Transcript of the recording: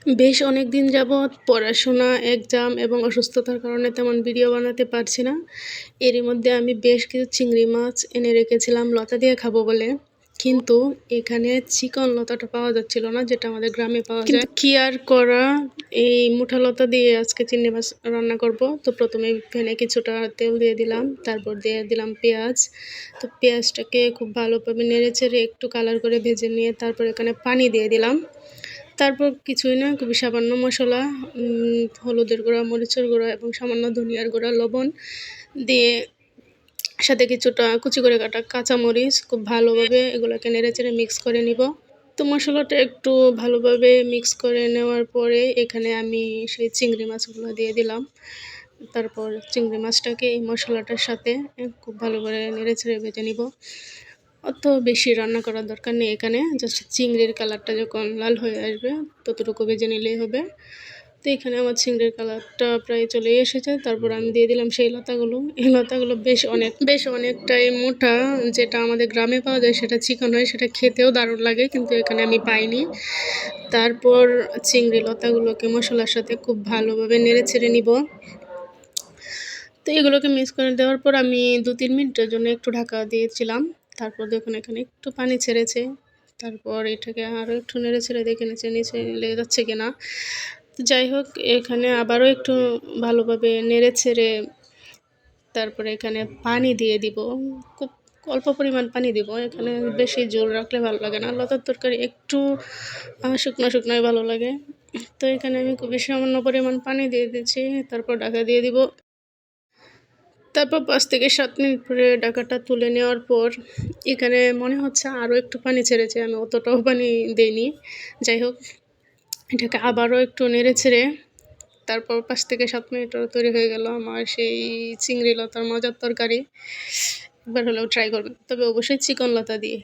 বেশ অনেকদিন যাবৎ পড়াশোনা, এক্সাম এবং অসুস্থতার কারণে তেমন ভিডিও বানাতে পারছি না। এরই মধ্যে আমি বেশ কিছু চিংড়ি মাছ এনে রেখেছিলাম লতা দিয়ে খাবো বলে। কিন্তু এখানে চিকন লতাটা পাওয়া যাচ্ছিল না, যেটা আমাদের গ্রামে পাওয়া যায়। কিন্তু কি আর করা, এই মুঠা লতা দিয়ে আজকে চিংড়ি মাছ রান্না করব। তো প্রথমে প্যানে কিছুটা তেল দিয়ে দিলাম, তারপর দিয়ে দিলাম পেঁয়াজ। তো পেঁয়াজটাকে খুব ভালোভাবে নেড়েচেড়ে একটু কালার করে ভেজে নিয়ে তারপর এখানে পানি দিয়ে দিলাম। তারপর কিছুই না, খুবই সামান্য মশলা, হলুদের গুঁড়া, মরিচের গুঁড়া এবং সামান্য ধনিয়ার গুঁড়া, লবণ দিয়ে সাথে কিছুটা কুচি করে কাটা কাঁচামরিচ খুব ভালোভাবে এগুলোকে নেড়েচেড়ে মিক্স করে নিব। তো মশলাটা একটু ভালোভাবে মিক্স করে নেওয়ার পরে এখানে আমি সেই চিংড়ি মাছগুলো দিয়ে দিলাম। তারপর চিংড়ি মাছটাকে এই মশলাটার সাথে খুব ভালো করে নেড়েচেড়ে ভেজে নিব। অত বেশি রান্না করার দরকার নেই, এখানে জাস্ট চিংড়ির কালারটা যখন লাল হয়ে আসবে ততটুকু ভেজে নিলেই হবে। তো এখানে আমার চিংড়ির কালারটা প্রায় চলে এসেছে। তারপর আমি দিয়ে দিলাম সেই লতাগুলো। এই লতাগুলো বেশ অনেকটাই মোটা, যেটা আমাদের গ্রামে পাওয়া যায় সেটা চিকন হয়, সেটা খেতেও দারুণ লাগে, কিন্তু এখানে আমি পাইনি। তারপর চিংড়ি লতাগুলোকে মশলার সাথে খুব ভালোভাবে নেড়ে ছেড়ে নিব। তো এগুলোকে মিক্স করে দেওয়ার পর আমি 2-3 মিনিটের জন্য একটু ঢাকা দিয়েছিলাম। তারপর দেখুন এখানে একটু পানি ছেড়েছে। তারপর এটাকে আরও একটু নেড়ে ছেড়ে দেখে নিচে লেগে যাচ্ছে কিনা। তো যাই হোক, এখানে আবারও একটু ভালোভাবে নেড়ে ছেড়ে তারপরে এখানে পানি দিয়ে দিব। খুব অল্প পরিমাণ পানি দিব, এখানে বেশি ঝোল রাখলে ভালো লাগে না। লতার তরকারি একটু শুকনো শুকনোই ভালো লাগে। তো এখানে আমি খুবই সামান্য পরিমাণ পানি দিয়ে দিচ্ছি, তারপর ঢাকা দিয়ে দিব। তারপর 5 থেকে 7 মিনিট পরে ঢাকাটা তুলে নেওয়ার পর এখানে মনে হচ্ছে আরও একটু পানি ছেড়েছে, আমি অতটাও পানি দিইনি। যাই হোক, এটাকে আবারও একটু নেড়ে ছেড়ে তারপর 5 থেকে 7 মিনিটও তৈরি হয়ে গেল আমার সেই চিংড়ি লতার মজার তরকারি। একবার হলেও ট্রাই করবেন, তবে অবশ্যই চিকন লতা দিয়ে।